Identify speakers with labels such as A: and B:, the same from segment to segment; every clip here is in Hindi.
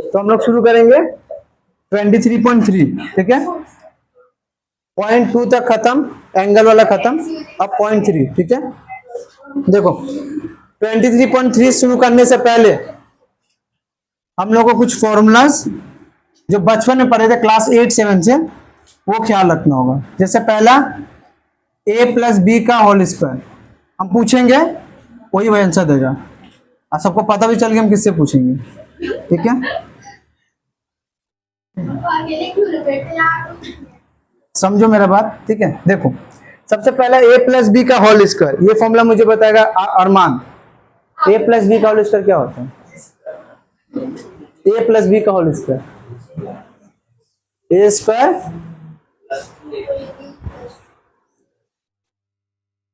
A: तो हम लोग शुरू करेंगे 23.3, ठीक है। 0.2 तक खत्म, एंगल वाला खत्म, अब 0.3, ठीक है। देखो 23.3 शुरू करने से पहले हम लोग को कुछ फॉर्मूलाज जो बचपन में पढ़े थे क्लास 8-7 से, वो ख्याल रखना होगा। जैसे पहला a प्लस बी का होल स्क्वायर हम पूछेंगे, वही वही आंसर देगा। और सबको पता भी चल गया हम किससे पूछेंगे, ठीक है। समझो मेरा बात, ठीक है। देखो सबसे पहला a प्लस बी का होल स्क्वायर, ये फॉर्मूला मुझे बताएगा अरमान। a प्लस बी का होल स्क्वायर क्या होता है? a प्लस बी का होल स्क्वायर, ए स्क्वायर,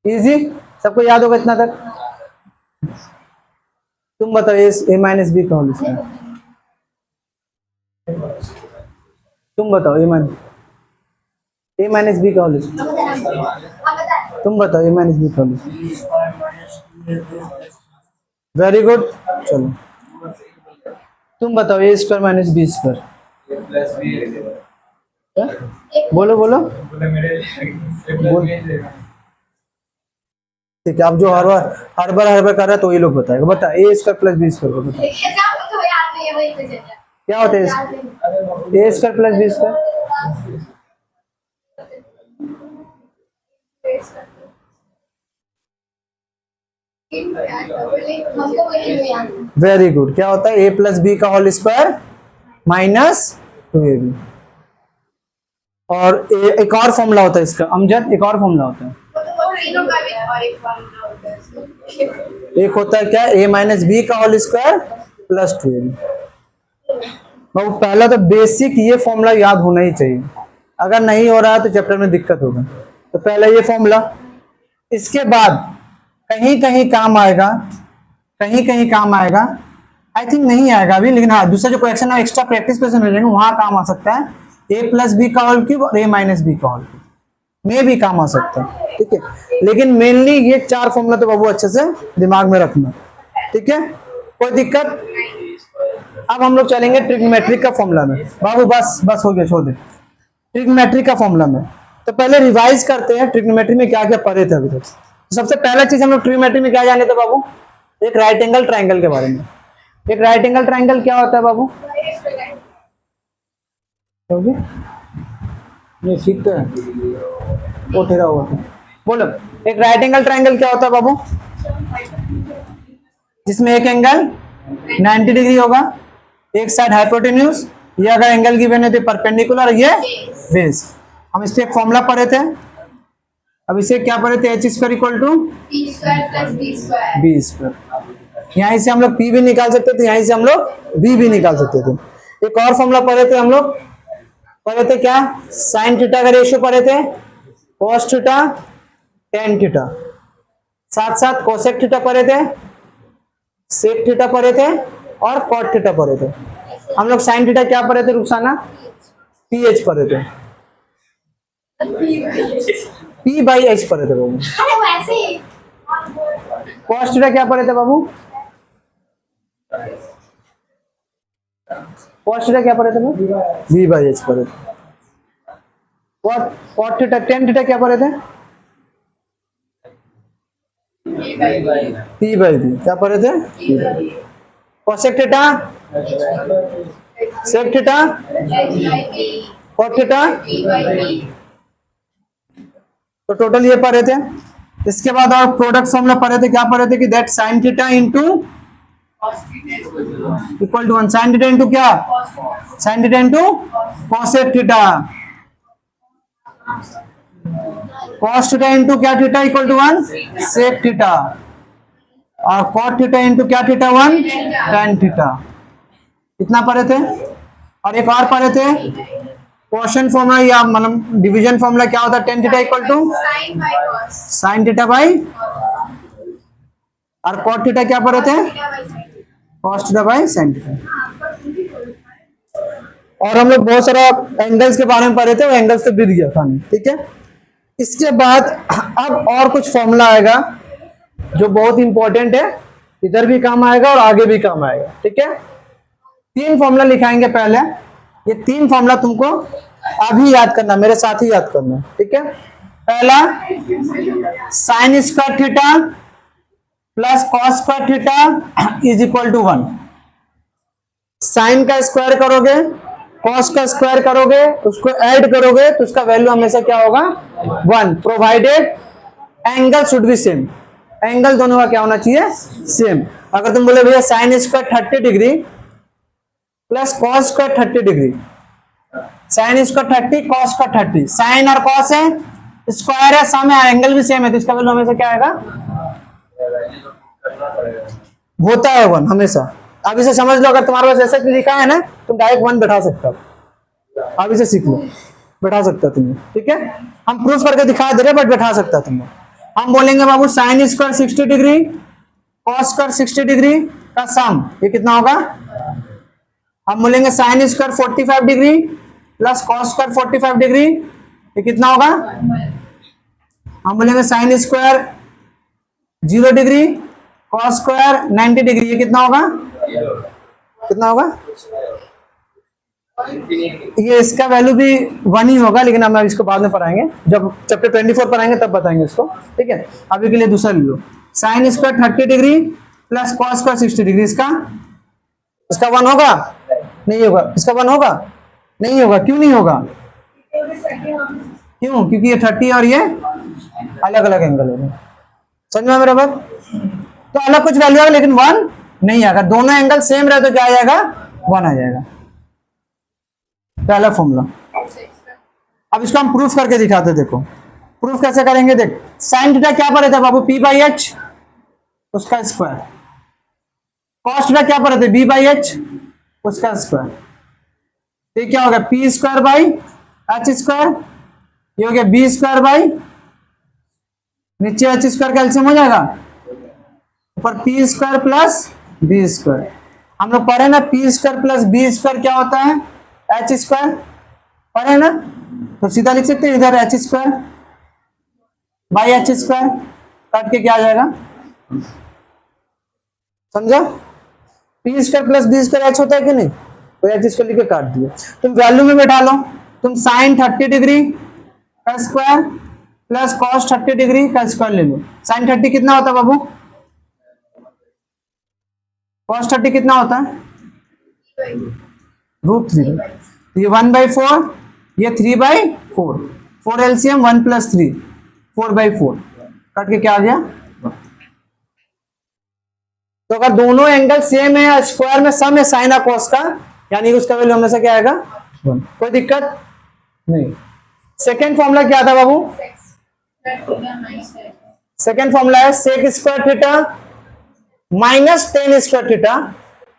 A: इजी, सबको याद होगा इतना तक। तुम बताओ ए माइनस बी का होल स्क्वायर, तुम बताओ ए माइनस बी का होल स्क्वायर, तुम बताओ ए माइनस बी का होल स्क्वायर। वेरी गुड, चलो तुम बताओ ए स्क्वायर माइनस बी स्क्वायर। बोलो बोलो, ठीक है। अब जो हर बार कर रहा है तो ये लोग बताएगा। बता a square plus B square को बता क्या होता है? A square plus B square, very good. क्या होता है? ए प्लस बी का होल स्क्वायर माइनस 2ab। और एक और फॉर्मूला होता है इसका अमजद, एक और फॉर्मूला होता है। एक होता है क्या? ए माइनस बी का होल स्क्वायर प्लस 2ab। तो पहला तो बेसिक ये फॉर्मूला याद होना ही चाहिए, अगर नहीं हो रहा है तो चैप्टर में दिक्कत होगा। तो पहला ये फॉर्मूला, इसके बाद कहीं कहीं काम आएगा, कहीं कहीं काम आएगा, आई थिंक नहीं आएगा अभी, लेकिन हाँ दूसरा जो क्वेश्चन है एक्स्ट्रा प्रैक्टिस क्वेश्चन मिल जाएंगे, वहां काम आ सकता है। ए प्लस बी का होल क्यूब और ए माइनस बी का होल क्यूब में भी काम आ सकता है, ठीक है। लेकिन मेनली ये चार फॉर्मूला तो बाबू अच्छे से दिमाग में रखना, ठीक है, कोई दिक्कत। अब हम लोग चलेंगे ट्रिग्नोमेट्रिक का फॉर्मूला में। बाबू बस बस हो गया, छोड़ दे। ट्रिग्नोमेट्रिक का फॉर्मूला में तो पहले रिवाइज करते हैं ट्रिग्नोमेट्री में क्या क्या पढ़े थे अभी तक। सबसे पहला चीज हम लोग ट्रिग्नोमेट्री में क्या जाने थे बाबू? एक राइट एंगल ट्राइंगल के बारे में। एक राइट एंगल ट्राइंगल क्या होता है बाबू? ये ठीक तो है, वो ठहरा हुआ था। बोलो, एक राइट एंगल ट्राइंगल क्या होता है बाबू? जिसमें एक एंगल 90 डिग्री होगा, एक साइड हाइपोटेन्यूज, ये अगर एंगल गिवन है तो परपेंडिकुलर, ये बेस। हम इससे एक फॉर्मूला पढ़े थे, अब इसे क्या पढ़े थे? H square equal to b square. यहीं से हम लोग पी भी निकाल सकते थे, यहीं से हम लोग बी भी निकाल सकते थे। एक और फॉर्मूला पढ़े थे हम लोग, पढ़े थे क्या? साइन थीटा का रेशियो पढ़े थे, कॉस थीटा टेन थीटा, साथ साथ कोसेक थीटा पढ़े थे, सेक थीटा पढ़े थे और कॉट थीटा पढ़े थे। हम लोग साइन थीटा क्या पढ़े थे रुखसाना? पीएच पढ़े थे, पी बाई एच पढ़े थे बाबू। कॉस थीटा क्या पढ़े थे बाबू? कॉस थीटा क्या पढ़े थे बाबू? बी बाई एच पढ़े थे। कॉट थीटा टेन थीटा क्या पढ़े थे? पी बाई बी क्या पढ़े थे? Cosec theta, sec theta, cot theta, तो टोटल ये पढ़े थे। इसके बाद और प्रोडक्ट फॉर्मूला पढ़े थे, क्या पढ़े थे कि that sine theta into equal to 1, sine theta into क्या? Sine theta into cosec theta, cos theta into क्या theta equal to 1 sec theta, और कॉट थीटा इनटू क्या थीटा 1 tan थीटा। इतना पढ़े थे। और एक और पढ़े थे क्वोशंट फॉर्मूला या मतलब डिवीजन फॉर्मूला क्या होता है? tan theta equal to sine theta by, और कॉट थीटा क्या पढ़े थे? Cos theta by sine theta. और हम लोग बहुत सारा एंगल्स के बारे में पढ़े थे, वो एंगल्स से बीत गया था, ठीक है। इसके बाद अब और कुछ फॉर्मूला आएगा जो बहुत इंपॉर्टेंट है, इधर भी काम आएगा और आगे भी काम आएगा, ठीक है। तीन फॉर्मूला लिखाएंगे पहले, ये तीन फॉर्मूला तुमको अभी याद करना, मेरे साथ ही याद करना, ठीक है। पहला sine square theta plus cos square theta is equal to 1। Sine का स्क्वायर करोगे, कॉस का स्क्वायर करोगे, उसको ऐड करोगे तो उसका वैल्यू हमेशा क्या होगा 1, provided angle should be same. Angle दोनों का क्या होना चाहिए सेम। अगर तुम बोले भैया sign square 30 degree plus cos square 30 degree, sign square 30 cos का 30, साइन और कॉस है, स्क्वायर है, सम है, एंगल भी सेम है, तो इसका वैल्यू हमेशा क्या आएगा होता है 1 हमेशा। अब इसे समझ लो, अगर तुम्हारे पास ऐसा लिखा है ना तुम डायरेक्ट 1 बैठा सकते हो। अब इसे सीख लो, बैठा सकता है तुम्हें, ठीक है। हम प्रूफ करके दिखा दे रहे बट बैठा सकता है तुम्हें। हम बोलेंगे बाबू sine square 60 degree cos square 60 degree का सम ये कितना होगा। हम बोलेंगे sine square 45 degree plus cos square 45 degree ये कितना होगा। हम बोलेंगे sine square 0 degree cos square 90 degree ये कितना होगा, कितना होगा ये, इसका वैल्यू भी 1 ही होगा, लेकिन हम इसको बाद में पढ़ाएंगे, जब चैप्टर 24 पढ़ाएंगे तब बताएंगे इसको, ठीक है। अभी के लिए दूसरा ले लो, sine square 30 degree plus cos square 60 degree, इसका 1 होगा नहीं होगा, इसका 1 होगा नहीं होगा, क्यों नहीं होगा, क्यों, क्योंकि ये 30 और ये अलग अलग एंगल होगा। समझ में मेरा बात। तो अलग कुछ वैल्यू आएगा लेकिन 1 नहीं आएगा, दोनों एंगल सेम रहे तो क्या आ जाएगा 1 आ जाएगा। पहला फॉर्मूला। अब इसको हम प्रूफ करके दिखाते, देखो प्रूफ कैसे करेंगे। देख साइन थीटा क्या पढ़े थे बाबू, p/h उसका स्क्वायर, कॉस थीटा क्या पढ़े थे b/h उसका स्क्वायर, ये क्या हो गया p square by h square, ये हो गया b स्क्वायर बाई नीचे h स्क्वायर का एलसीएम हो जाएगा, ऊपर p square plus b square. हम लोग पढ़े ना p square plus b square क्या होता है h स्क्वायर, पढ़े ना, तो सीधा लिख सकते हैं इधर h square by h square, काट के क्या आ जाएगा, समझा। p square plus b square h होता है कि नहीं, तो h स्क्वायर लिख के काट दिया। तुम वैल्यू में बैठा लो, तुम साइन 30 डिग्री का स्क्वायर प्लस कॉस 30 डिग्री का स्क्वायर ले लो। साइन 30 कितना होता है बाबू, कॉस 30 कितना होता है √3, ये 1/4, ये 3/4, 4 एलसीएम 1 + 3 4/4, काट के क्या आ गया। तो अगर दोनों एंगल सेम है, स्क्वायर में सम है साइन और कॉस का, यानी उसका वैल्यू हमेशा क्या आएगा 1, कोई दिक्कत नहीं। सेकेंड फॉर्मूला क्या था बाबू, सेकेंड फॉर्मूला है sec square theta minus tan square theta,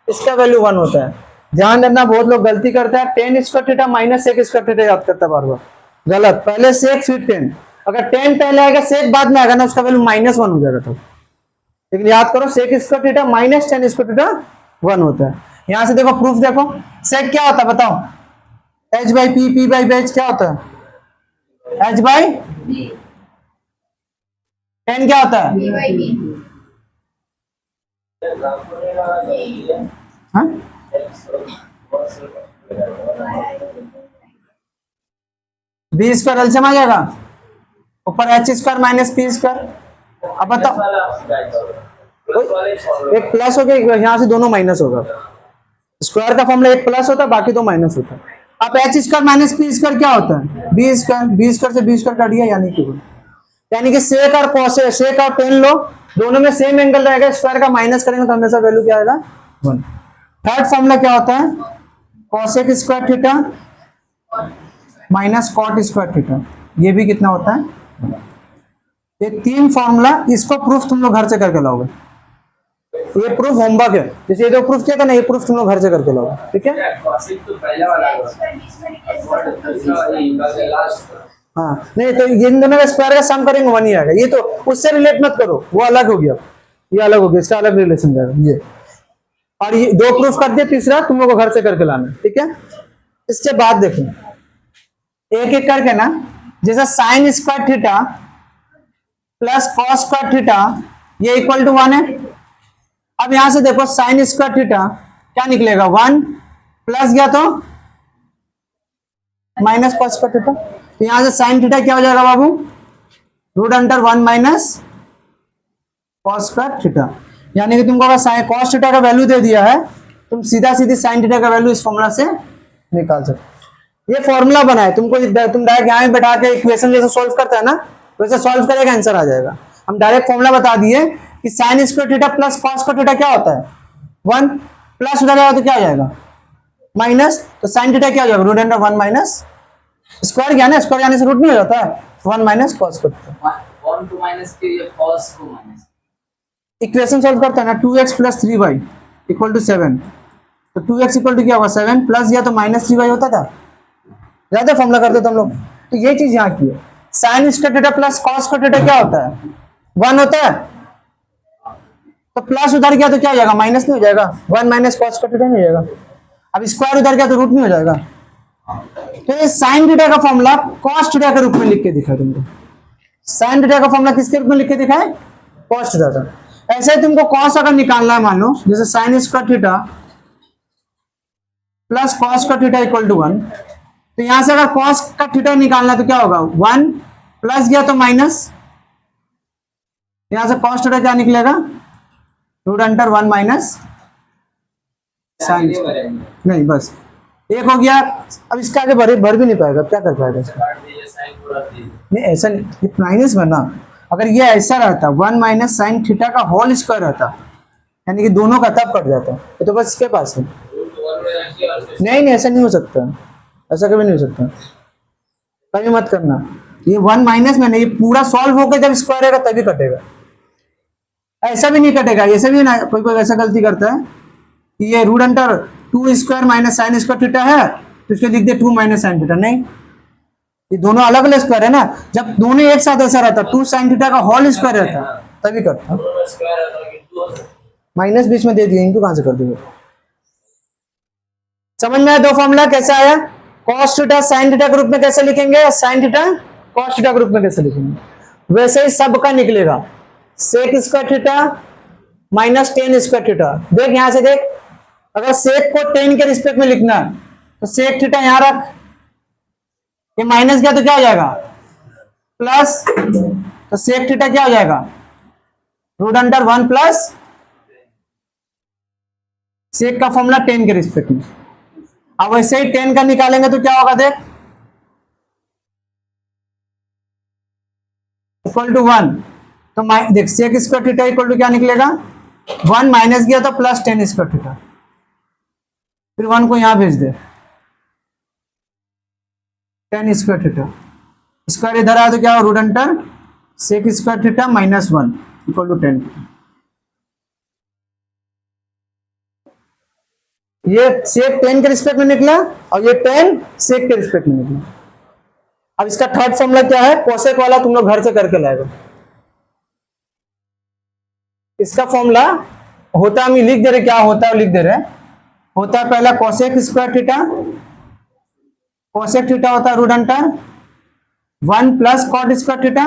A: इसका वैल्यू 1 होता है। ध्यान रखना, बहुत लोग गलती करते हैं, tan square theta minus sec square theta याद करता है बार बार, गलत। पहले सेक फिर टेन, अगर टेन पहले आएगा सेक बाद में आएगा ना, उसका वैल्यू -1 हो जाएगा। तो लेकिन याद करो sec square theta minus tan square theta 1 होता है। यहां से देखो प्रूफ देखो, सेक क्या होता है बताओ, h/p, p/h क्या होता है h/, टेन क्या होता है हाँ? बी स्क्वायर एलसीएम आ जाएगा, ऊपर h square minus p square. अब बताओ एक प्लस हो गया, यहां से दोनों माइनस होगा, स्क्वायर का फॉर्मूला एक प्लस होता है बाकी दो माइनस होता है। अब h square minus p square क्या होता है b स्क्वायर, b स्क्वायर से b स्क्वायर काट दिया, यानी कि सेक और कॉस, सेक और टेन लो, दोनों में सेम एंगल रहेगा, स्क्वायर का माइनस करेंगे तो हमेशा वैल्यू क्या आएगा 1। थर्ड फॉर्मूला क्या होता है cosec square theta minus cot square theta, ये भी कितना होता है, ये तीन फॉर्मूला, इसको प्रूफ तुम लोग घर से करके लाओगे, ये प्रूफ होमवर्क है, जैसे ये जो प्रूफ किया था ना, ये प्रूफ तुम लोग घर से करके लाओगे, ठीक है। हाँ नहीं तो इन दोनों का स्क्वायर का सम करेंगे 1 ही आएगा, ये तो उससे रिलेट मत करो, वो अलग हो गया, ये अलग हो गया, इसका अलग रिलेशन जाएगा ये। और ये दो प्रूफ कर दिया, तीसरा तुम लोग को घर से करके लाना, ठीक है। इसके बाद देखो एक एक करके ना, जैसा sign square theta plus cos square theta ये = 1 है। अब यहां से देखो साइन स्क्वायर थीटा क्या निकलेगा 1 प्लस गया तो माइनस कॉस स्क्वायर थीटा, तो यहां से साइन थीटा क्या हो जाएगा बाबू, root under 1 minus cos square theta. यानी कि तुमको अगर कॉस थीटा का वैल्यू दे दिया है, तुम सीधा सीधी साइन थीटा का वैल्यू इस फॉर्मूला से निकाल सकते हो। ये फॉर्मूला बना है, तुम डायरेक्ट यहाँ में बैठा के इक्वेशन जैसे सॉल्व करता है ना, वैसे सॉल्व करेगा, आंसर आ जाएगा। हम डायरेक्ट फॉर्मूला बता दिए कि sign square theta plus cos square theta क्या होता है, 1, प्लस उधर आएगा तो क्या आ जाएगा माइनस, तो साइन थीटा क्या हो जाएगा, रूट अंडर 1 माइनस स्क्वायर गया ना, स्क्वायर जाने से रूट नहीं हो जाता है, 1 minus cos square.
B: 1 to minus के ये cos को माइनस,
A: इक्वेशन सॉल्व करता है ना, 2x plus 3y equal to 7, तो 2x इक्वल टू क्या होगा 7, प्लस गया तो माइनस 3y होता था, ज्यादा फॉर्मूला करते थे हम लोग। तो ये चीज यहाँ की है, sign square theta plus cos square theta क्या होता है, 1 होता है, तो प्लस उधर गया तो क्या हो जाएगा माइनस नहीं हो जाएगा, 1 माइनस कॉस स्क्वायर थीटा नहीं हो जाएगा। अब स्क्वायर उधर गया तो रूट नहीं हो जाएगा। तो ये साइन थीटा का फॉर्मूला कॉस थीटा के रूप में लिख के दिखा तुमको, साइन थीटा का फॉर्मूला किसके रूप में लिख के दिखा है, कॉस थीटा का। ऐसे ही तुमको कॉस अगर निकालना है, मान लो जैसे sign square theta plus cos का थीटा इक्वल टू 1, तो यहां से अगर कॉस का थीटा निकालना है तो क्या होगा 1, प्लस गया तो माइनस, यहां से कॉस थीटा क्या निकलेगा, रूट अंडर 1 माइनस साइन, नहीं बस एक हो गया। अब इसका आगे भर भी नहीं पाएगा, क्या कर पाएगा इसका, नहीं ऐसा नहीं, ये माइनस बना, अगर ये ऐसा रहता 1 माइनस साइन थीटा का होल स्क्वायर रहता, यानी कि दोनों का तब कट जाता, ये तो बस इसके पास है, नहीं ऐसा नहीं हो सकता, ऐसा कभी नहीं हो सकता, कभी मत करना, ये 1 माइनस में नहीं, पूरा सॉल्व होकर जब स्क्वायर रहेगा तभी कटेगा, ऐसा भी नहीं कटेगा। ऐसा भी ना कोई कोई ऐसा गलती करता है कि ये root under 2 square minus sine square theta है तो इसको लिख दे 2 माइनस साइन थीटा, नहीं, ये दोनों अलग अलग स्क्वायर है ना, जब दोनों एक साथ ऐसा रहता 2 साइन थीटा का होल स्क्वायर रहता तभी करता, माइनस बीच में दे दिए, इनको कहां से कर दिए, समझ में आया दो फॉर्मूला कैसे आया, कॉस थीटा साइन थीटा के रूप में कैसे लिखेंगे, साइन थीटा कॉस थीटा के रूप में कैसे लिखेंगे, वैसे ही सबका निकलेगा, sec square theta minus tan square theta. देख यहां से देख, अगर सेक को टेन के रिस्पेक्ट में लिखना है तो सेक थीटा यहां रख, ये माइनस गया तो क्या हो जाएगा प्लस, तो सेक थीटा क्या हो जाएगा रूट अंडर 1 प्लस, सेक का फॉर्मूला टेन के रिस्पेक्ट में। अब वैसे ही टेन का निकालेंगे तो क्या होगा देख, इक्वल टू 1, तो देख sec square theta equal to क्या निकलेगा 1 माइनस गया तो प्लस टेन स्क्वायर थीटा, फिर 1 को यहां भेज दे, टेन स्क्वायर थीटा, स्क्वायर इधर आया तो क्या हो root under sec square theta minus 1 equal to 10। ये सेक 10 के रिस्पेक्ट में निकला और ये 10 सेक के रिस्पेक्ट में निकला। अब इसका थर्ड फॉर्मूला क्या है, कोसेक वाला तुम लोग घर से करके लाएगा। इसका फॉर्मूला होता हम लिख दे रहे, क्या होता है लिख दे रहे, होता है पहला cosec square theta, cosec theta होता है root under 1 plus cot square theta,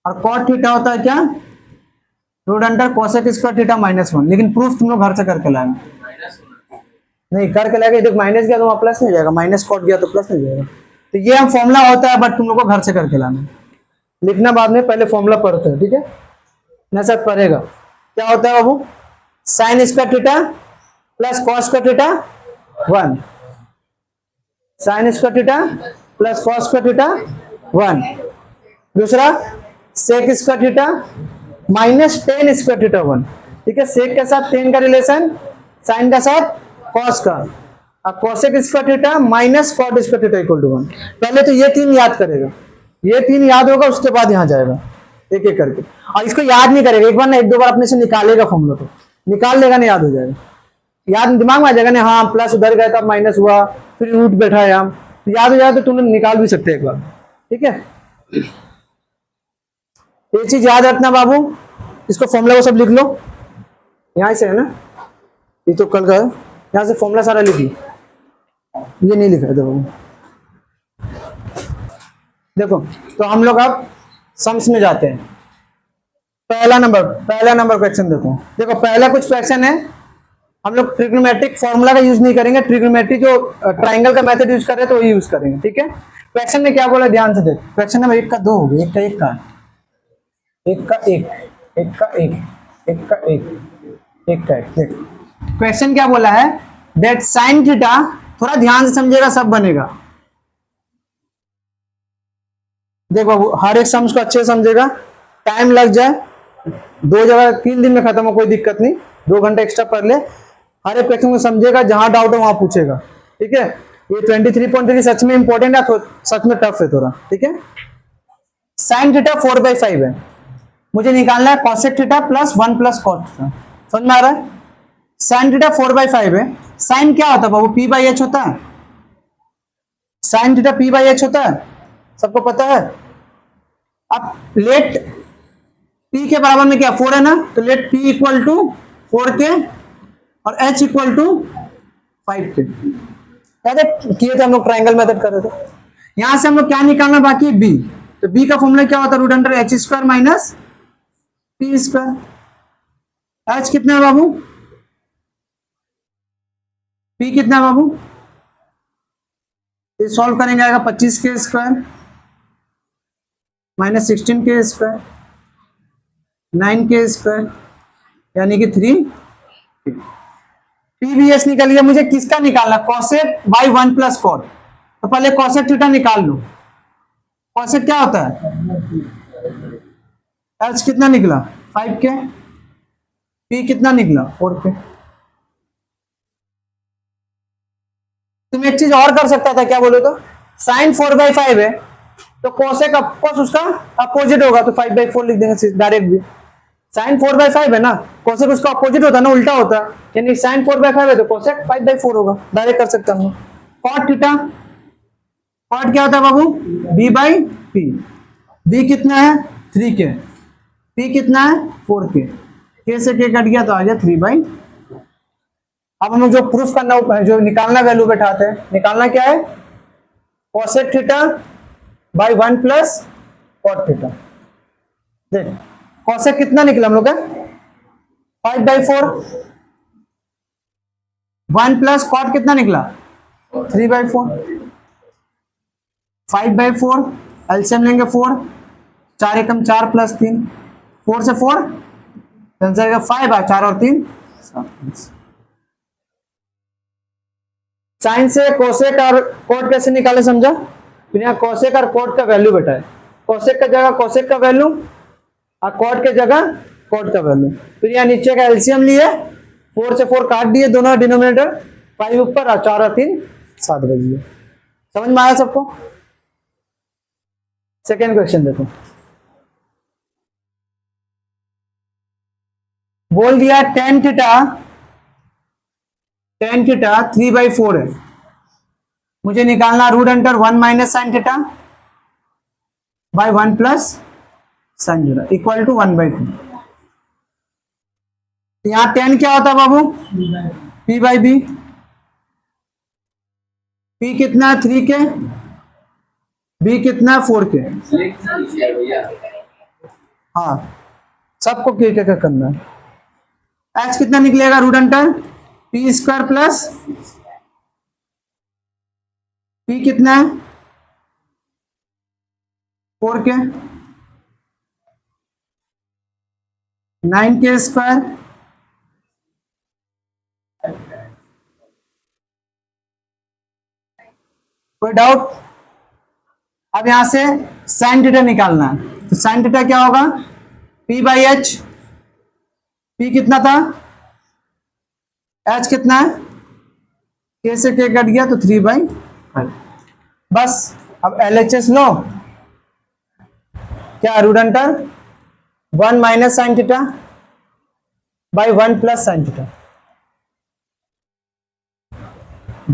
A: और कॉट थीटा होता है क्या root under cosec square theta minus 1। लेकिन प्रूफ तुम लोग घर से करके लाएंगे, नहीं करके लाएंगे, देख माइनस गया तो वहां प्लस नहीं जाएगा, माइनस कॉट गया तो प्लस नहीं जाएगा। तो ये हम फॉर्मूला होता है, बट तुम लोग को घर से करके लाना, लिखना बाद में, पहले फॉर्मूला पढ़ते हैं, ठीक है ना सब पढ़ेगा। क्या होता है बाबू, sine square theta plus cos square theta 1, sine square theta plus cos square theta 1, दूसरा sec square theta minus tan square theta 1, ठीक है, सेक के साथ टेन का रिलेशन, साइन के साथ कॉस का, अब cosec square theta minus cot square theta equal to 1। पहले तो ये तीन याद करेगा, ये तीन याद होगा, उसके बाद यहां जाएगा एक एक करके, और इसको याद नहीं करेगा, एक बार ना एक दो बार अपने से निकालेगा फॉर्मूला, तो निकाल लेगा ना याद हो जाएगा, याद दिमाग में आ जाएगा ना, हाँ प्लस उधर गया था माइनस हुआ, फिर रूट बैठा है हम, तो याद हो जाए तो तुम निकाल भी सकते हैं एक बार, ठीक है। ये चीज याद रखना बाबू, इसको फॉर्मूला को सब लिख लो, यहां से है ना, ये तो कल का है, यहां से फॉर्मूला सारा लिख लो, ये नहीं लिखा है देखो। देखो तो हम लोग अब सम्स में जाते हैं, पहला नंबर क्वेश्चन देखो, देखो पहला कुछ क्वेश्चन है हम लोग ट्रिग्नोमेट्रिक फॉर्मूला का यूज नहीं करेंगे, ट्रिग्नोमेट्री जो ट्राइंगल का मेथड यूज कर रहे हैं तो वही यूज करेंगे, ठीक है। क्वेश्चन में क्या बोला ध्यान से देख, क्वेश्चन नंबर 1 का 2 हो गया, एक का एक का, एक का एक, एक का एक, एक का एक, एक का एक। देख क्वेश्चन क्या बोला है, दैट साइन थीटा, थोड़ा ध्यान से समझेगा सब बनेगा। देख बाबू हर एक सम्स को अच्छे से समझेगा, टाइम लग जाए, 2 जगह 3 दिन में खत्म हो, कोई दिक्कत नहीं, 2 घंटे एक्स्ट्रा पढ़ ले, हर एक क्वेश्चन को समझेगा, जहां डाउट हो वहां पूछेगा, ठीक है। ये 23.3 सच में इंपॉर्टेंट है, सच में टफ है थोड़ा, ठीक है। साइन थीटा 4/5 है, मुझे निकालना है cosec theta plus 1 plus cot theta, समझ में आ रहा है। साइन थीटा 4/5 है, साइन क्या होता है बाबू, p/h होता है, साइन थीटा p/h होता है, सबको पता है। अब लेट p के बराबर में क्या 4 है ना, तो late p equal to 4k और h इक्वल टू 5k। याद है किए थे हम लोग, ट्राइंगल मेथड कर रहे थे। यहां से हम लोग क्या निकालना बाकी है, b, तो b का फॉर्मूला क्या होता है, root under h square minus p square. h कितना है बाबू, p कितना है बाबू, ये सॉल्व करेंगे आएगा 25k square minus 16k square 9k square यानी कि 3। पीवीएस निकल गया, मुझे किसका निकालना, कॉसेक बाई 1 प्लस कॉट, तो पहले कॉसेक थीटा निकाल लो। कॉसेक क्या होता है, एच कितना निकला 5k, पी कितना निकला 4k। तुम एक चीज और कर सकता था, क्या बोलो तो, साइन 4/5 है तो कोसेक ऑफकोर्स उसका अपोजिट होगा, तो 5/4 लिख देंगे डायरेक्ट भी। साइन 4/5 है ना, कोसेक उसका अपोजिट होता है ना, उल्टा होता है, यानी साइन 4/5 है तो कोसेक 5/4 होगा, डायरेक्ट कर सकते हैं हम। कॉट थीटा, कॉट क्या होता है बाबू, b/p, b कितना है 3k, p कितना है 4k, k से k कट गया तो आ गया 3/। अब हम लोग जो प्रूफ करना, जो निकालना वैल्यू बैठाते हैं, निकालना क्या है, cosec theta by 1 plus cot theta. देख कोसेक कितना निकला हम लोग का 5/4, 1 प्लस कॉट कितना निकला 3/4, 5/4 एलसीएम लेंगे 4, 4 एकम 4 प्लस 3, 4 से 4 आंसर 5 आ, 4 और 3 7। साइन से कोसेक और कोट कैसे निकाले समझा, फिर यहाँ कोसेक और कोट का वैल्यू बेटा है, कोसेक का जगह कोसेक का वैल्यू और कोट के जगह कोट का वैल्यू, फिर यहाँ नीचे का एलसीएम लिए 4 से 4 काट दिए दोनों डिनोमिनेटर, 5 ऊपर और 4 और 3 7 बच गए। समझ में आया सबको। सेकेंड क्वेश्चन देखो, बोल दिया tan थीटा 3/4 है, मुझे निकालना root under 1 minus sine theta by 1 plus sine theta equal to 1/2। यहां tan क्या होता है बाबू, p/b, p कितना है 3k, b कितना है 4k। हाँ सबको k करना है। h कितना निकलेगा, root under p square plus p कितना है 4k, 9k स्क्वायर कोई डाउट। अब यहां से साइन थीटा निकालना है, तो साइन थीटा क्या होगा p/h, p कितना था h कितना है, k से k कट गया तो 3/5 बस। अब LHS लो, क्या root under 1 minus sine theta by 1 plus sine theta,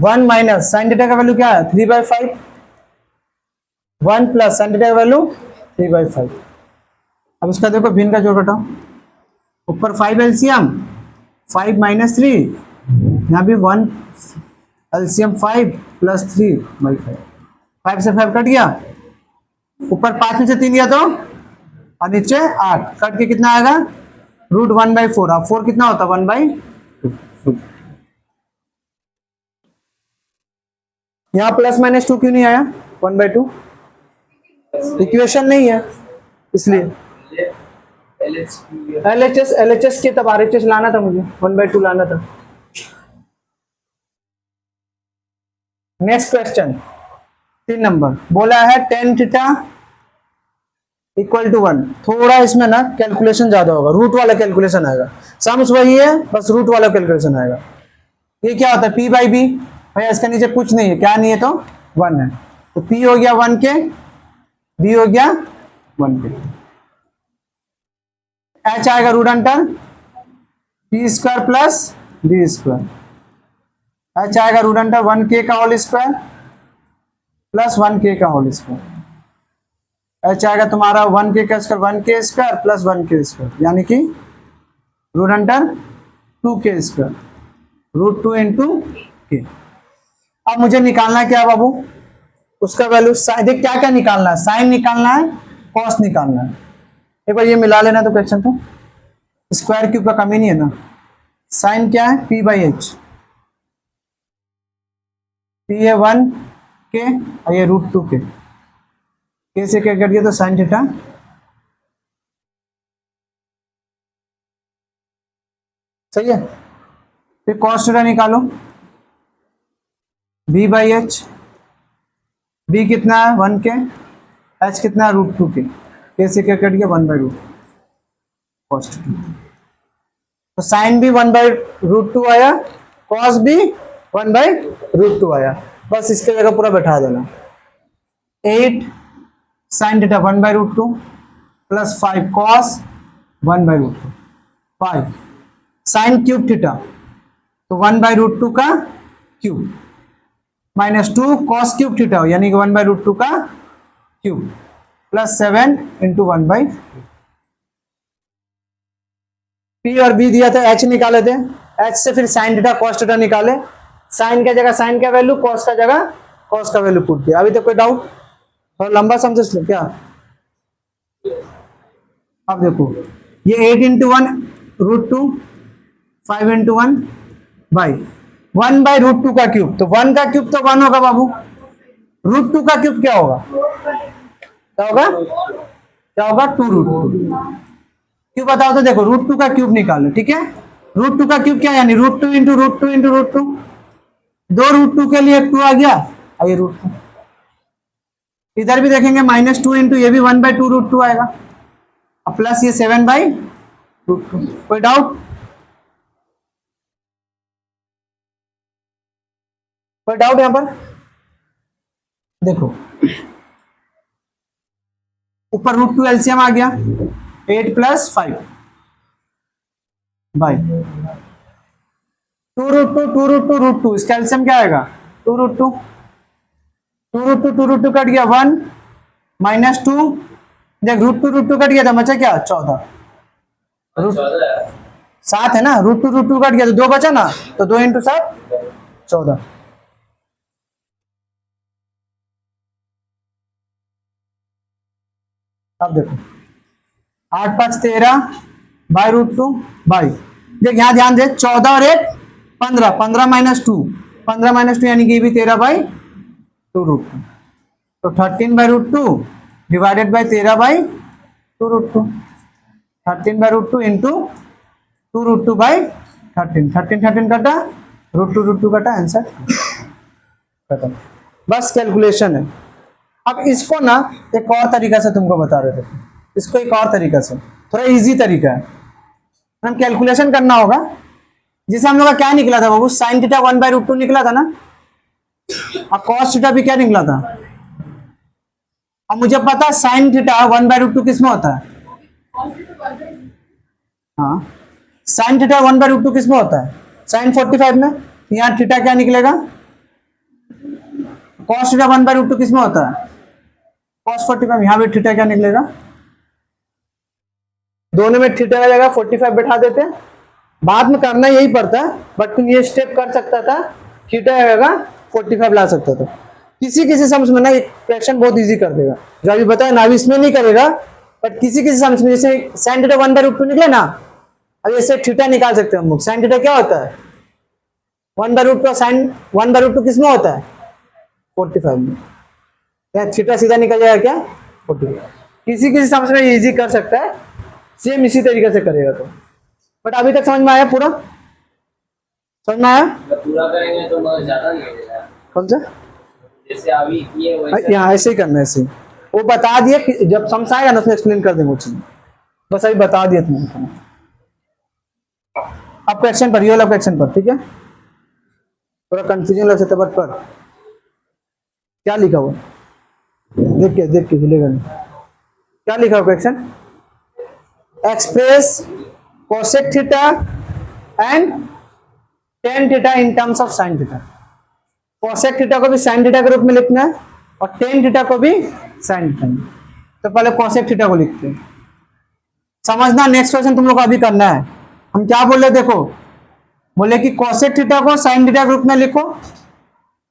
A: 1 minus sine theta का वैल्यू क्या है 3/5, 1 प्लस साइन थीटा का वैल्यू 3/5। अब इसका देखो भिन्न का जोड़ घटाओ, ऊपर 5 एलसीएम 5 माइनस 3, यहाँ भी 1 एलसीएम 5 प्लस 3/5, 5 से 5 कट गया, ऊपर 5 में से 3 गया तो और नीचे 8 कट के कितना आएगा रूट 1/4, अब 4 कितना होता है 1/2। यहाँ प्लस माइनस टू क्यों नहीं आया? 1/2 इक्वेशन नहीं है इसलिए। LHS के तब RHS लाना था मुझे, 1/2 लाना था। नेक्स्ट क्वेश्चन 3 नंबर बोला है tan थीटा इक्वल टू 1। थोड़ा इसमें ना कैलकुलेशन ज्यादा होगा, रूट वाला कैलकुलेशन आएगा। सम्स वही है, बस रूट वाला कैलकुलेशन आएगा। ये क्या होता है? P/B। भैया इसके नीचे कुछ नहीं है, क्या नहीं है तो 1 है, तो P हो गया 1 के, B हो गया 1 के। H आएगा root under P² plus B²। H आएगा रूट अंडर 1K का होल स्क्वायर प्लस 1K का होल स्क्वायर। H आएगा तुम्हारा 1K का स्क्वायर 1K² प्लस 1K², यानी कि root under 2K², root 2 into के। अब मुझे निकालना है क्या बाबू? उसका वैल्यू देख, क्या क्या निकालना है? साइन निकालना है, कॉस निकालना है। एक बार ये मिला लेना तो क्वेश्चन को, स्क्वायर क्यूब का कमी नहीं है ना। साइन क्या है? P/H, P है 1K और ये रूट 2K, K से क्या कर दिया तो साइन थीटा। सही है। फिर कॉस थीटा निकालो, B/H, B कितना है 1K, H कितना है रूट 2K, K से क्या कट गया 1/2 कॉस थीटा। तो साइन भी 1/√2 आया, कॉस भी 1/√2 आया। बस इसके जगह पूरा बैठा देना। 8 sine theta 1/√2 plus 5 cos 1/√2, 5 sine cube theta तो 1/√2 का cube minus 2 cos cube theta यानी कि 1/√2 का क्यूब प्लस 7 इंटू 1/2। P और B दिया था, H निकाले थे, H से फिर साइन थीटा कॉस थीटा निकाले। साइन का जगह साइन का वैल्यू, कॉस का जगह कॉस का वैल्यू पुट किया। अभी तक कोई डाउट? और लंबा समझ लो क्या? अब देखो ये 8 इंटू 1 रूट 2, 5 इंटू 1 बाई 1/√2 का क्यूब, तो 1 का क्यूब तो 1 होगा बाबू, रूट 2 का क्यूब क्या होगा? क्या होगा? क्या होगा? 2√2। क्यों बताओ तो? देखो रूट 2 का क्यूब निकालो, ठीक है। रूट 2 का क्यूब क्या यानी root 2 into root 2 into root 2, 2 root 2 के लिए 2 आ गया, ये रूट 2। इधर भी देखेंगे -2 इंटू ये भी 1/2 रूट 2 आएगा, और प्लस ये 7/√2। कोई डाउट? कोई डाउट यहां पर? देखो ऊपर रूट 2 एलसीएम आ गया, 8 प्लस 5 बाई 2√2 इसका एलसीएम क्या आएगा? 2√2, 2√2 कट गया 1 -2, देख रूट 2 कट गया था, बचा क्या? 14। 7 है ना, रूट 2 कट गया तो 2 बचा ना, तो 2 इंटू 7 14। अब देखो 8 5 13 बाई रूट 2 बाई, देख यहाँ ध्यान दे, 14 और 1 15, 15 -2, 15 -2 यानी कि भी 13/2√2, तो 13/√2 डिवाइडेड बाई 13/2√2, 13/√2 इंटू 2√2 बाई 13, 13 कटा, रूट 2 कटा, आंसर खत्म। बस कैलकुलेशन है। अब इसको ना एक और तरीका से तुमको बता रहे थे, इसको एक और तरीका से, थोड़ा इजी तरीका है। हम कैलकुलेशन करना होगा, जिसे हम लोग का क्या निकला था बाबू? साइन थीटा 1/√2 निकला था ना, और कॉस थीटा भी क्या निकला था? अब मुझे पता है साइन थीटा 1/√2 किस में होता है? हाँ, साइन थीटा 1/√2 किस में होता है? साइन 45 में। यहाँ थीटा क्या निकलेगा? कॉस थीटा 1/√2 किस में होता है? कॉस 45। यहाँ भी थीटा क्या निकलेगा? दोनों में थीटा का जगह 45 बैठा देते हैं, बाद में करना यही पड़ता है, बट तुम ये स्टेप कर सकता था, थीटा का जगह 45 ला सकता था। किसी किसी सम्स में ना एक फ्रैक्शन बहुत इजी कर देगा, जो अभी बताया ना, अभी इसमें नहीं करेगा, बट किसी किसी सम्स में, जैसे साइन थीटा 1/√2 निकले ना, अब ऐसे थीटा निकाल सकते हैं हम लोग। साइन थीटा क्या होता है? 1/√2, साइन 1/√2 किस में होता है? 45 में, क्या थीटा सीधा निकल जाएगा क्या 45। किसी किसी समझ में इजी कर सकता है, सेम इसी तरीके से करेगा तो। बट अभी तक समझ में आया पूरा, समझ में आया?
B: जब पूरा करेंगे तो बहुत ज्यादा नहीं होगा।
A: कौन सा?
B: जैसे अभी ये वैसे
A: यहाँ ऐसे ही करना है, ऐसे ही। वो बता दिए कि जब समझ आएगा ना उसमें एक्सप्लेन कर देंगे वो चीज, बस अभी बता दिए तुमने। अब क्वेश्चन पर, ये वाला क्वेश्चन पर, ठीक है? थोड़ा कंफ्यूजन लग सकता है बट पर क्या लिखा हुआ देख के मिलेगा नहीं। क्या लिखा हुआ question? Express cosec theta and tan theta in terms of sine theta. Cosec theta को भी साइन थीटा के रूप में लिखना है और टेन थीटा को भी साइन थीटा में। तो पहले कोसेक थीटा को लिखते हैं, समझना। नेक्स्ट क्वेश्चन तुम लोग को अभी करना है। हम क्या बोले देखो, बोले कि कोसेक थीटा को साइन थीटा के रूप में लिखो,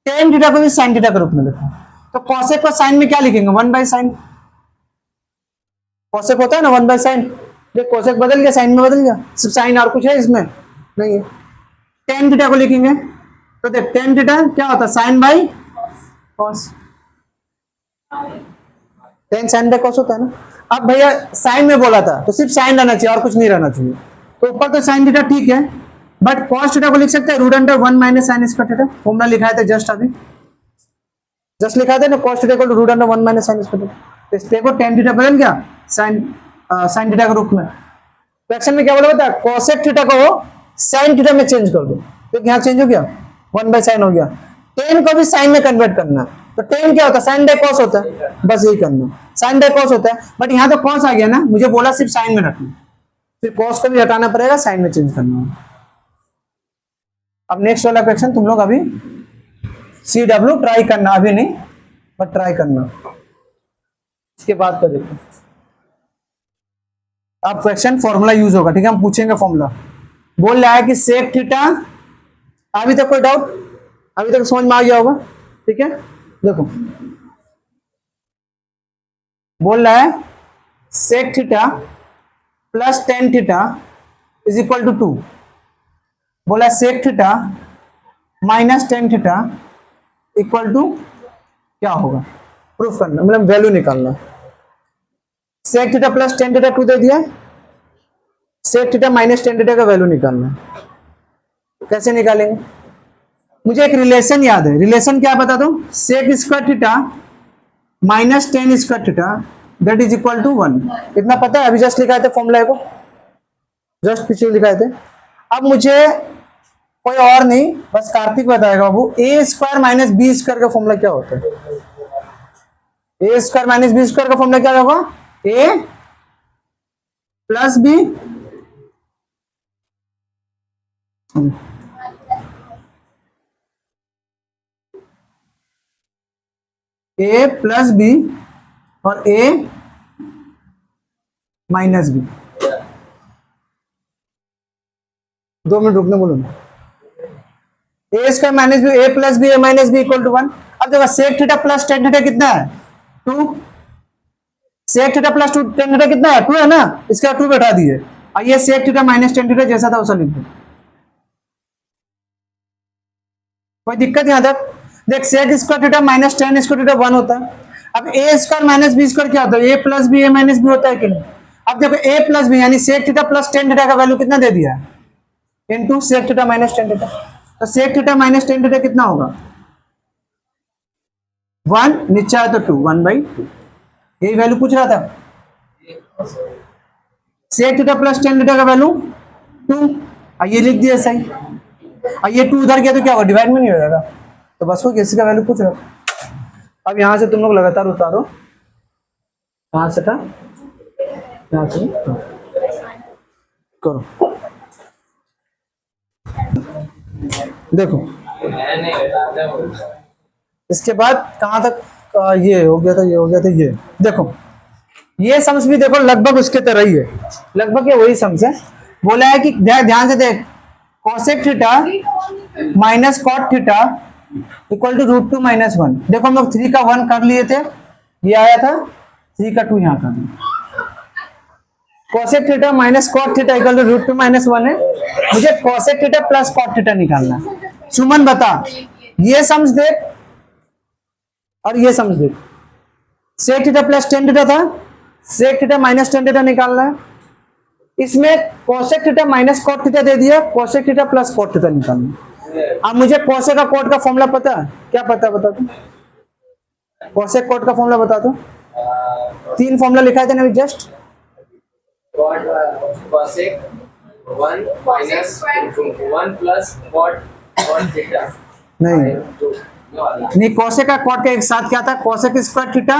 A: टेन थीटा को भी साइन थीटा के रूप में लिखो। तो कोसेक को साइन में क्या लिखेंगे? 1/sin। कोसेक होता है ना 1/sin। देख कोसेक बदल गया, साइन में बदल गया, सिर्फ साइन और कुछ है इसमें नहीं है। टेन थीटा को लिखेंगे तो देख टेन थीटा क्या होता है? Sine by cos. Tan sine by cos होता है ना। अब भैया साइन में बोला था तो सिर्फ साइन रहना चाहिए और कुछ नहीं रहना चाहिए। तो ऊपर तो साइन थीटा ठीक है, बट कॉस थीटा को लिख सकते हैं √1 - sin स्क्वायर थीटा। फॉर्मूला लिखाया था जस्ट अभी, जस्ट लिखा था ना, कॉस थीटा को √1 - sin स्क्वायर थीटा। तो देखो टेन थीटा बदल गया साइन थीटा के रूप में। क्वेश्चन में क्या बोला था? कोसेक थीटा को साइन थीटा में चेंज कर दो, तो यहाँ चेंज हो गया, 1/sin हो गया। टेन को भी साइन में कन्वर्ट करना, तो टेन क्या होता है? साइन बाय कॉस होता है, बस यही करना, साइन बाय कॉस होता है। बट यहाँ तो कॉस आ गया ना, मुझे बोला सिर्फ साइन में रखना, फिर कॉस को भी हटाना पड़ेगा, साइन में चेंज करना। अब नेक्स्ट वाला क्वेश्चन तुम लोग अभी CW ट्राई करना, अभी नहीं बट ट्राई करना, इसके बाद का देखो। अब क्वेश्चन फॉर्मूला यूज होगा, ठीक है? हम पूछेंगे फॉर्मूला। बोल रहा है कि सेक थीटा, अभी तक कोई डाउट? अभी तक समझ में आ गया होगा, ठीक है? देखो बोल रहा है sec theta plus tan theta is equal to 2। बोला sec theta minus tan theta equal to क्या होगा? प्रूफ करना, मतलब वैल्यू निकालना। Sec theta plus tan theta 2 दे दिया, sec theta minus tan theta का वैल्यू निकालना है। कैसे निकालेंगे? मुझे एक रिलेशन याद है, रिलेशन क्या बता दो? Sec square theta minus tan square theta that is equal to 1। इतना पता है, अभी जस्ट लिखाए थे फॉर्मूला को, जस्ट पीछे लिखाए थे। अब मुझे कोई और नहीं, बस कार्तिक बताएगा बाबू, a square minus B square का फॉर्मूला क्या होता है? A square minus B square का फॉर्मूला क्या होगा? A plus B a plus b और ए माइनस बी। 2 मिनट रुकने बोलो ना। A square minus b, a plus B, A minus b equal to 1। अब देखो sec theta plus tan theta कितना है? 2। Sec theta plus tan theta कितना है? 2 है ना, इसका 2 बैठा दिए। और ये sec theta minus tan theta जैसा था वैसा लिख दो, कोई दिक्कत यहाँ तक? देख sec square theta minus tan square theta 1 होता है। अब A square minus B square क्या होता है? ए प्लस बी, ए माइनस बी होता है कि नहीं? अब देखो ए प्लस बी यानी sec theta plus tan theta का वैल्यू कितना दे दिया? Into sec theta minus tan theta. तो sec theta minus tan theta कितना होगा? 1, नीचे आया तो 2, 1/2। यही वैल्यू पूछ रहा था। Sec theta plus tan theta का वैल्यू 2, ये लिख दिया सही। और ये 2 उधर गया तो क्या होगा? डिवाइड में नहीं हो जाएगा, तो बस वो किसी का वैल्यू पूछ रहा था। अब यहां से तुम लोग लगातार उतारो, कहां से था? यहां से करो। देखो इसके बाद कहां तक ये हो गया था, ये हो गया था, ये देखो ये सम्स भी देखो लगभग उसके तरह ही है, लगभग ये वही सम्स है। बोला है कि ध्यान से देख, cosec theta minus cot theta equal to √2 - 1। देखो हम लोग 3 का 1 कर लिए थे, ये आया था, 3 का 2 यहाँ कर दिया। Cosec theta minus cot theta equal to √2 - 1 है। मुझे cosec theta plus cot theta निकालना है। सुमन बता, ये सम्स देख, और ये समझ दे, sec theta plus tan theta था, sec theta minus tan theta निकालना है। इसमें cosec theta minus cot theta दे दिया, cosec theta plus cot theta निकालना है। अब मुझे कोसेक का कॉट का फॉर्मूला पता है, क्या पता है बता दो, कोसेक कॉट का फॉर्मूला बता दो। 3 फॉर्मूला लिखा था ना just,
B: cot cosec 1 minus 1 plus cot theta
A: नहीं
B: तो ये वाला
A: नहीं, कोसेक का कॉट का एक साथ क्या था, cosec square theta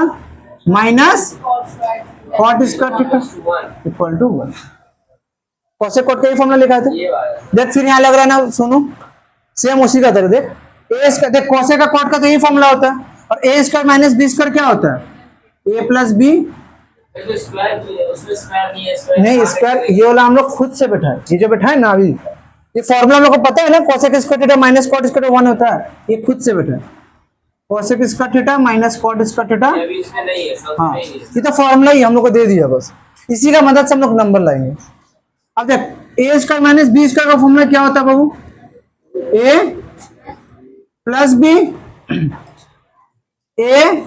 A: minus cot square theta
B: 1
A: equal to 1। Cosec cot का ही फॉर्मूला लिखा था।
B: ये वाला
A: देख फिर यहाँ लग रहा है ना, सुनो सेम उसी का तरह देख, ए स्क्वायर देख कोसेक का कॉट का तो यही फॉर्मूला होता है, और ए स्क्वायर माइनस बी स्क्वायर क्या होता है, ए प्लस बी।
B: तो स्क्वायर उसमें स्क्वायर नहीं है, स्क्वायर
A: नहीं स्क्वायर ये वाला हम लोग खुद से बैठा है, ये जो बैठा है ना अभी, ये फॉर्मूला हम लोग को पता है ना, cosec square theta minus cot square 1 होता है, ये खुद से बैठा है, cosec square theta minus cot square theta.
B: अभी इसमें नहीं है, सब
A: हाँ
B: में नहीं है।
A: ये तो फॉर्मूला ही हम लोग को दे दिया, बस इसी का मदद से हम लोग नंबर लाएंगे। अब देख a square minus B square का फॉर्मूला क्या होता है बाबू, a plus B A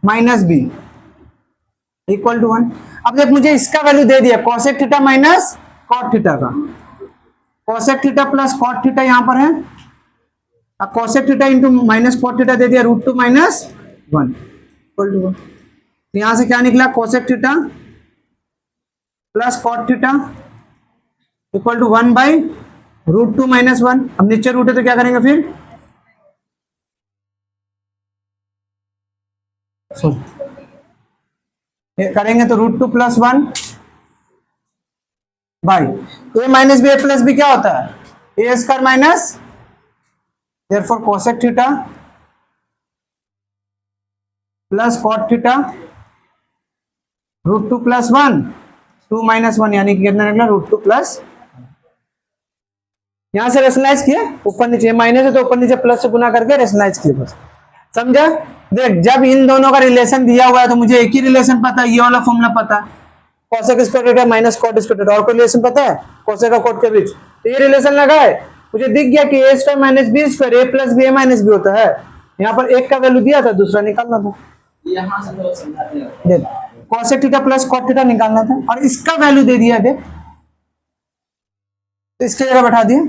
A: minus b equal to 1। अब देख मुझे इसका वैल्यू दे दिया, cosec theta minus cot theta का, cosec theta plus cot theta यहां पर है, अब cosec theta into minus cot theta दे दिया √2 माइनस 1 इक्वल टू 1। यहां से क्या निकला, cosec theta plus cot theta equal to 1 by √2 minus 1। अब नीचे रूट है तो क्या करेंगे फिर, करेंगे तो √2 plus 1 by a minus b, a plus b क्या होता है, a square minus, therefore cosec theta plus cot theta √2 plus 1 2 minus 1 यानी कि कितना निकला √2 प्लस। यहां से रेशनलाइज किए, ऊपर नीचे माइनस है तो ऊपर नीचे प्लस से गुना करके रेशनलाइज किए, बस समझा। देख जब इन दोनों का रिलेशन दिया हुआ है तो मुझे एक ही रिलेशन पता है, ये वाला फॉर्मूला पता है, cosec square theta minus cot square theta, और कोई रिलेशन पता है कोसेक और कॉट के बीच, तो ये रिलेशन लगा है, मुझे दिख गया कि ए square minus B square a plus B A minus B होता है। यहाँ पर एक का वैल्यू दिया था, दूसरा निकालना था,
B: यहाँ से तो समझाते हैं।
A: देख cosec theta plus cot theta निकालना था, और इसका वैल्यू दे दिया, देख तो इसकी जगह बैठा दिया,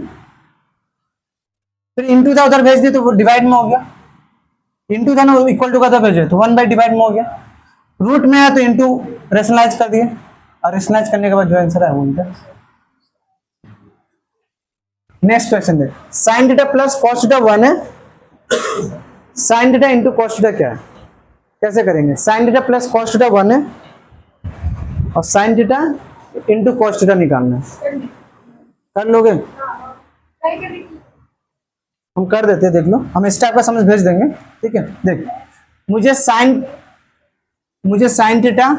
A: फिर इंटू था उधर भेज दिया तो डिवाइड में हो गया, इंटू था ना इक्वल टू का था भेजे तो 1 बाई डिवाइड में हो गया, रूट में है तो इंटू रेशनलाइज कर दिए, और रेशनलाइज करने के बाद जो आंसर है वो इधर। नेक्स्ट क्वेश्चन देख, sign theta plus cos theta 1 है, sign theta into cos theta क्या है, कैसे करेंगे, sign theta plus cos theta 1 है, और sign theta into cos theta निकालना है, कर लोगे, हम कर देते हैं, देख लो हम इस टाइप का समझ भेज देंगे, ठीक है। देख मुझे sine theta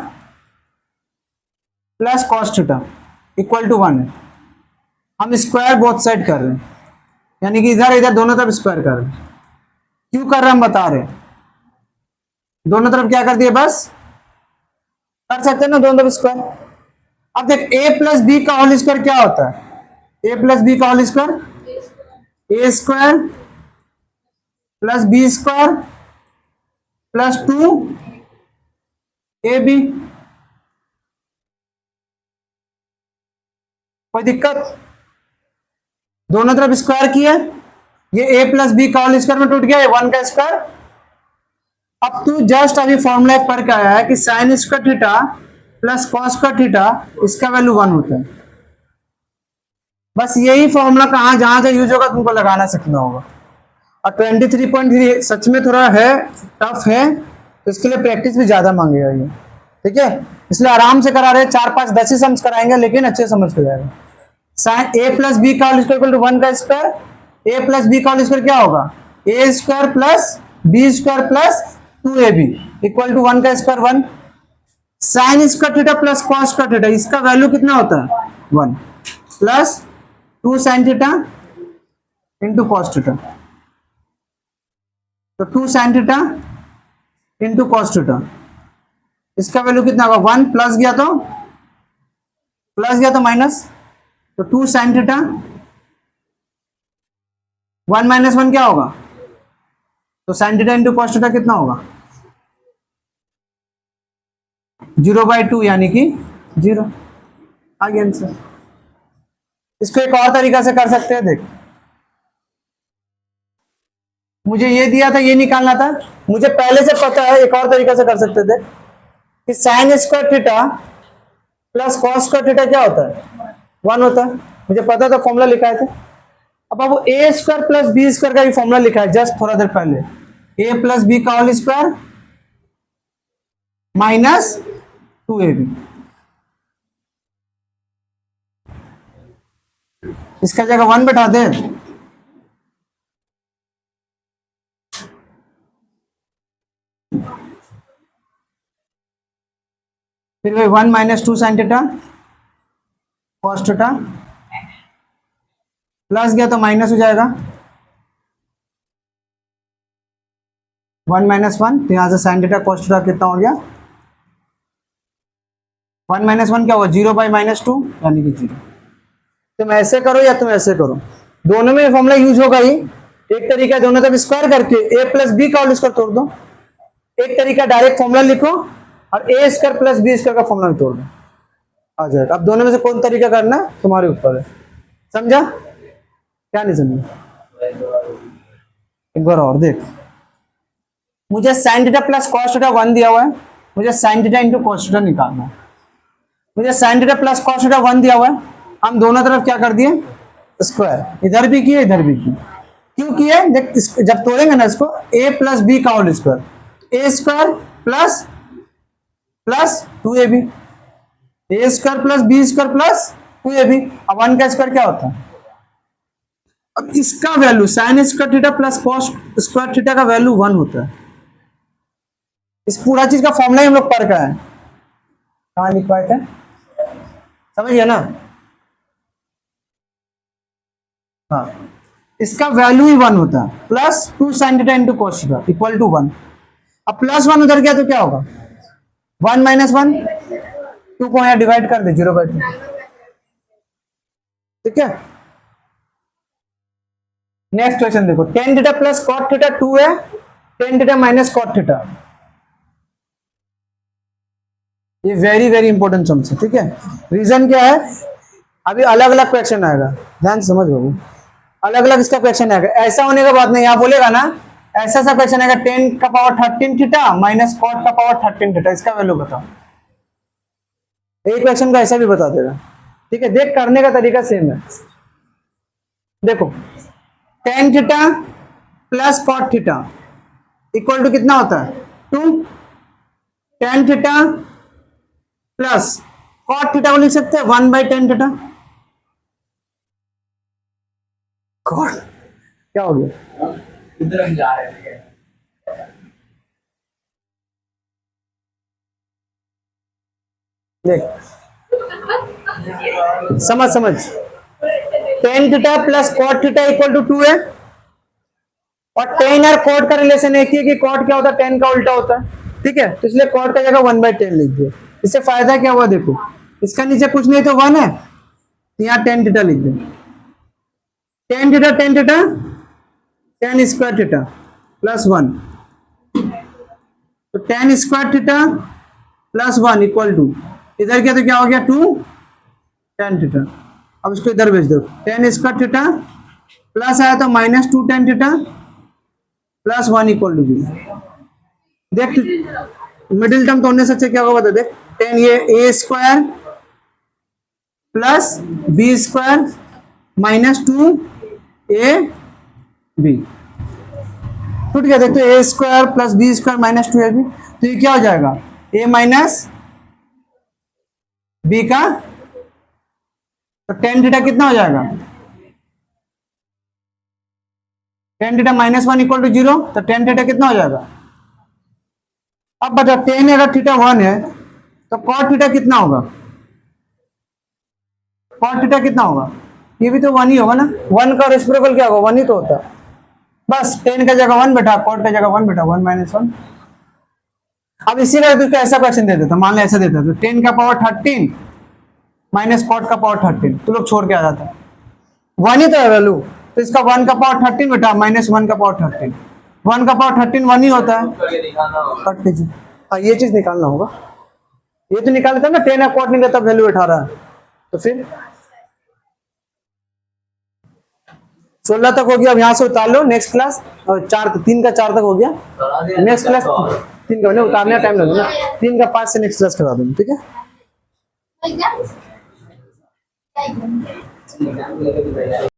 A: plus cos theta equal to 1 है, हम स्क्वायर बोथ साइड कर रहे हैं, यानी कि इधर इधर दोनों तरफ स्क्वायर कर रहे हैं, क्यों कर रहे हैं हम बता रहे हैं, दोनों तरफ क्या कर दिए, बस कर सकते हैं ना दोनों तरफ स्क्वायर। अब देख a प्लस बी का होल स्क्वायर क्या होता है, a प्लस बी का whole square A square plus B square plus 2 A B, कोई दिक्कत, दोनों तरफ स्क्वायर किया, ये a प्लस बी का होल स्क्वायर में टूट गया, ये 1 का स्क्वायर। अब तू जस्ट अभी फॉर्मूला पढ़ के आया है कि sign square theta plus cos square theta इसका वैल्यू 1 होता है, बस यही फॉर्मूला कहाँ जहां से यूज होगा तुमको लगाना सीखना होगा। और 23.3 सच में थोड़ा है टफ है, तो इसके लिए प्रैक्टिस भी ज्यादा मांगेगा ये, ठीक है, इसलिए आराम से करा रहे, 4 5 10 ही सम्स कराएंगे लेकिन अच्छे समझ के जाएगा। साइन ए प्लस बी का होल स्क्वायर इक्वल टू 1 का स्क्वायर, ए प्लस बी का होल स्क्वायर क्या होगा, a square plus B square plus 2ab equal to 1 का square 1। Sine square theta plus cos square theta इसका वैल्यू कितना होता है 1 plus 2 sine theta into cos theta, तो 2 sine theta into cos theta इसका वैल्यू कितना होगा 1 प्लस गया तो माइनस, तो 2 साइन थीटा 1 माइनस 1 क्या होगा तो sign theta into cos theta कितना होगा 0/2 यानी कि 0 आ गया आंसर। इसको एक और तरीका से कर सकते हैं, देख मुझे ये दिया था ये निकालना था, मुझे पहले से पता है एक और तरीका से कर सकते थे कि sign square theta plus cos square theta क्या होता है 1 होता है, मुझे पता था फॉर्मूला लिखा है। अब वो ए स्क्वायर प्लस बी स्क्वायर का भी फॉर्मूला लिखा है जस्ट थोड़ा देर पहले, ए प्लस बी का होल स्क्वायर माइनस 2ab। इसका जगह 1 बैठा दे, फिर वही 1 minus 2 sine theta cos theta plus गया तो माइनस हो जाएगा 1 माइनस 1, तो यहां से साइन थीटा कॉस थीटा कितना हो गया 1 माइनस 1 क्या होगा 0/-2 यानी कि 0। तुम ऐसे करो या तुम ऐसे करो, दोनों में फॉर्मूला यूज होगा ही। एक तरीका दोनों तरफ स्क्वायर करके a प्लस बी का होल स्क्वायर तोड़ दो, एक तरीका डायरेक्ट फॉर्मूला लिखो और a square plus B square का फॉर्मूला तोड़ दो, आ जाएगा। अब दोनों में से कौन तरीका करना है तुम्हारे ऊपर है, समझा क्या नहीं समझा। एक बार और देख, मुझे sine theta plus cos theta 1 दिया हुआ है, मुझे sine theta into cos theta निकालना है। मुझे sine theta plus cos theta 1 दिया हुआ है, हम दोनों तरफ क्या कर दिए स्क्वायर, इधर भी किए इधर भी किए। क्यों किए देख, जब तोड़ेंगे ना इसको a प्लस बी का whole square, A square plus plus 2ab, a square plus B square plus 2ab। अब 1 का स्क्वायर क्या होता है, अब इसका value sign square theta plus cos square theta का वैल्यू 1 होता है। इस पूरा चीज का फॉर्मूला ही हम लोग पढ़ का है, कहाँ लिख पाए थे समझिए ना। हाँ, इसका वैल्यू ही 1 होता है, plus 2 sine theta into cos theta equal to 1। अब प्लस 1 उधर गया तो क्या होगा 1 माइनस 1, 2 को यहाँ डिवाइड कर दे 0/2, ठीक है। नेक्स्ट क्वेश्चन देखो, tan theta plus cot theta 2 है, tan theta minus cot theta, ये वेरी वेरी इंपॉर्टेंट सम्स है, ठीक है। रीजन क्या है, अभी अलग अलग क्वेश्चन आएगा, ध्यान से समझ बाबू, अलग अलग इसका क्वेश्चन आएगा। ऐसा होने का बात नहीं, यहाँ बोलेगा ना ऐसा सा क्वेश्चन आएगा 10 का पावर 13 थीटा माइनस कॉट का पावर 13 थीटा, इसका वैल्यू बताओ। एक क्वेश्चन का ऐसा भी बता देगा, ठीक है। देख करने का तरीका सेम है, देखो tan theta plus cot theta equal to कितना होता है 2, tan theta plus cot theta को लिख सकते हैं 1/10 थीटा। कॉट क्या हो गया,
B: इधर हम जा रहे हैं।
A: देख समझ समझ, tan theta plus cot theta equal to 2 है, और टेन और कॉट का रिलेशन एक ही है कि कॉट क्या होता है 10 का उल्टा होता है, ठीक है। तो इसलिए कॉट का जगह 1/10 लिख दिया। इससे फायदा क्या हुआ देखो, इसका नीचे कुछ नहीं तो 1 है, तो यहाँ टेन थीटा लिख दे, tan theta tan square theta plus 1, तो tan square theta plus 1 equal to, इधर क्या तो क्या हो गया 2 टेन थीटा। अब इसको इधर भेज दो, टेन स्क्वायर थीटा प्लस आया तो minus 2 tan theta plus 1 equal to 0। देख मिडिल टर्म तोड़ने से क्या होगा बता, देख टेन ये a square plus B square minus 2ab टूट गया। देखते a square plus B square minus 2ab, तो ये क्या हो जाएगा a माइनस बी का, तो टेन थीटा कितना हो जाएगा, tan theta minus 1 equal to 0, तो टेन थीटा कितना हो जाएगा। अब बता टेन अगर थीटा 1 है तो कॉट थीटा कितना होगा, कॉट थीटा कितना होगा, ये भी तो 1 ही होगा ना, 1 का रेसिप्रोकल क्या होगा 1 ही तो होता है। बस टेन का जगह 1 बैठा, कॉट का जगह 1 बैठा, 1 माइनस 1। अब इसी तरह तो ऐसा क्वेश्चन दे देता, मान लो ऐसा देता तो टेन का पावर 13 माइनस कॉट का पावर 13, तो लोग छोड़ के आ जाता 1 ही तो है वैल्यू, तो इसका 1 का पावर 13 बेटा माइनस 1 का पावर 13, 1 का पावर 13 1 ही होता है।
B: करके दिखाना होगा।
A: कट कीजिए। हाँ ये चीज निकालना होगा, ये तो निकाल लेता ना 10 का क्वार्ट निकला तब वैल्यू 18 है, तो फिर 16 तक हो गया। अब यहाँ से उतार लो नेक्स्ट क्लास, और 3 का 4 तक हो गया।
B: करा दिया
A: नेक्स्ट क्लास
B: तो
A: 3 का नहीं, उतारने का टाइम लगेगा, 3 का 5 से नेक्स्ट क्लास करा दूंगा, ठीक है।
B: और